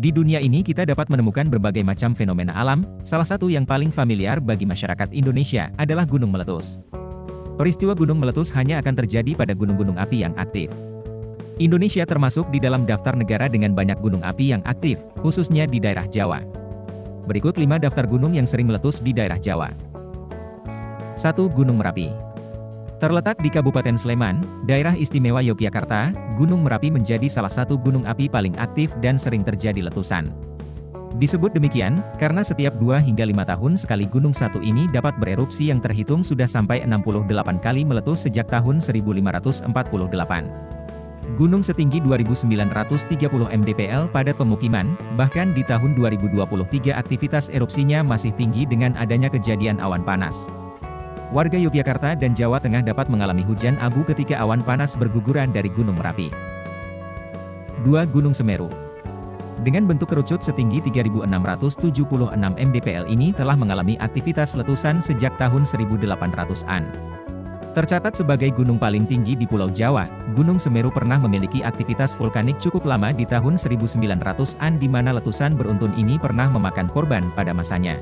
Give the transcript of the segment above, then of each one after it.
Di dunia ini kita dapat menemukan berbagai macam fenomena alam, salah satu yang paling familiar bagi masyarakat Indonesia adalah gunung meletus. Peristiwa gunung meletus hanya akan terjadi pada gunung-gunung api yang aktif. Indonesia termasuk di dalam daftar negara dengan banyak gunung api yang aktif, khususnya di daerah Jawa. Berikut 5 daftar gunung yang sering meletus di daerah Jawa. 1. Gunung Merapi. Terletak di Kabupaten Sleman, Daerah Istimewa Yogyakarta, Gunung Merapi menjadi salah satu gunung api paling aktif dan sering terjadi letusan. Disebut demikian, karena setiap 2 hingga 5 tahun sekali gunung satu ini dapat bererupsi yang terhitung sudah sampai 68 kali meletus sejak tahun 1548. Gunung setinggi 2.930 mdpl padat pemukiman, bahkan di tahun 2023 aktivitas erupsinya masih tinggi dengan adanya kejadian awan panas. Warga Yogyakarta dan Jawa Tengah dapat mengalami hujan abu ketika awan panas berguguran dari Gunung Merapi. 2. Gunung Semeru. Dengan bentuk kerucut setinggi 3.676 mdpl ini telah mengalami aktivitas letusan sejak tahun 1800-an. Tercatat sebagai gunung paling tinggi di Pulau Jawa, Gunung Semeru pernah memiliki aktivitas vulkanik cukup lama di tahun 1900-an di mana letusan beruntun ini pernah memakan korban pada masanya.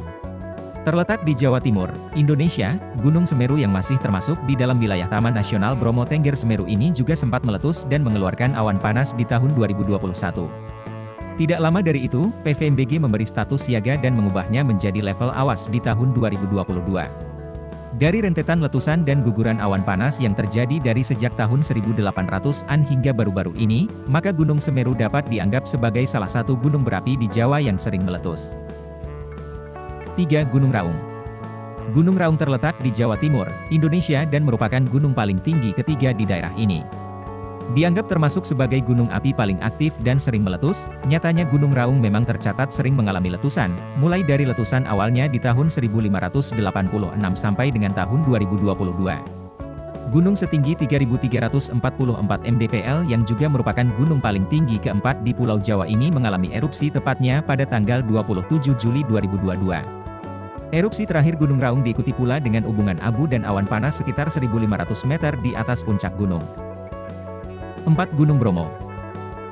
Terletak di Jawa Timur, Indonesia, Gunung Semeru yang masih termasuk di dalam wilayah Taman Nasional Bromo Tengger Semeru ini juga sempat meletus dan mengeluarkan awan panas di tahun 2021. Tidak lama dari itu, PVMBG memberi status siaga dan mengubahnya menjadi level awas di tahun 2022. Dari rentetan letusan dan guguran awan panas yang terjadi dari sejak tahun 1800-an hingga baru-baru ini, maka Gunung Semeru dapat dianggap sebagai salah satu gunung berapi di Jawa yang sering meletus. 3. Gunung Raung. Gunung Raung terletak di Jawa Timur, Indonesia dan merupakan gunung paling tinggi ketiga di daerah ini. Dianggap termasuk sebagai gunung api paling aktif dan sering meletus, nyatanya Gunung Raung memang tercatat sering mengalami letusan, mulai dari letusan awalnya di tahun 1586 sampai dengan tahun 2022. Gunung setinggi 3.344 mdpl yang juga merupakan gunung paling tinggi keempat di Pulau Jawa ini mengalami erupsi tepatnya pada tanggal 27 Juli 2022. Erupsi terakhir Gunung Raung diikuti pula dengan hubungan abu dan awan panas sekitar 1.500 meter di atas puncak gunung. 4. Gunung Bromo.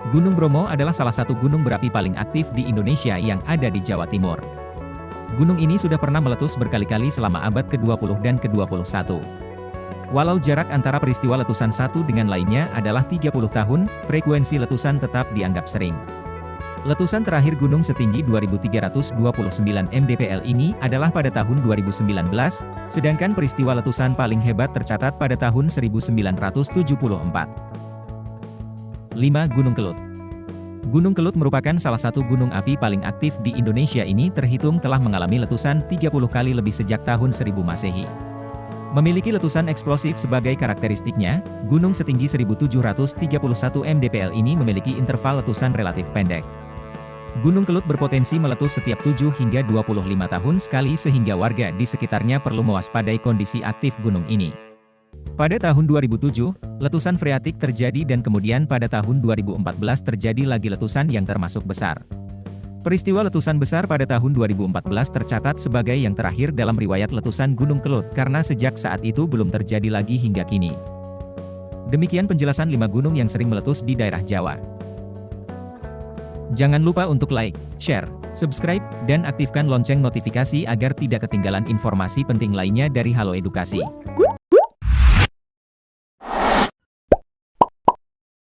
Gunung Bromo adalah salah satu gunung berapi paling aktif di Indonesia yang ada di Jawa Timur. Gunung ini sudah pernah meletus berkali-kali selama abad ke-20 dan ke-21. Walau jarak antara peristiwa letusan satu dengan lainnya adalah 30 tahun, frekuensi letusan tetap dianggap sering. Letusan terakhir gunung setinggi 2.329 mdpl ini adalah pada tahun 2019, sedangkan peristiwa letusan paling hebat tercatat pada tahun 1974. 5. Gunung Kelut. Gunung Kelut merupakan salah satu gunung api paling aktif di Indonesia ini terhitung telah mengalami letusan 30 kali lebih sejak tahun 1000 Masehi. Memiliki letusan eksplosif sebagai karakteristiknya, gunung setinggi 1.731 mdpl ini memiliki interval letusan relatif pendek. Gunung Kelut berpotensi meletus setiap 7 hingga 25 tahun sekali sehingga warga di sekitarnya perlu mewaspadai kondisi aktif gunung ini. Pada tahun 2007, letusan freatik terjadi dan kemudian pada tahun 2014 terjadi lagi letusan yang termasuk besar. Peristiwa letusan besar pada tahun 2014 tercatat sebagai yang terakhir dalam riwayat letusan Gunung Kelut karena sejak saat itu belum terjadi lagi hingga kini. Demikian penjelasan 5 gunung yang sering meletus di daerah Jawa. Jangan lupa untuk like, share, subscribe, dan aktifkan lonceng notifikasi agar tidak ketinggalan informasi penting lainnya dari Halo Edukasi.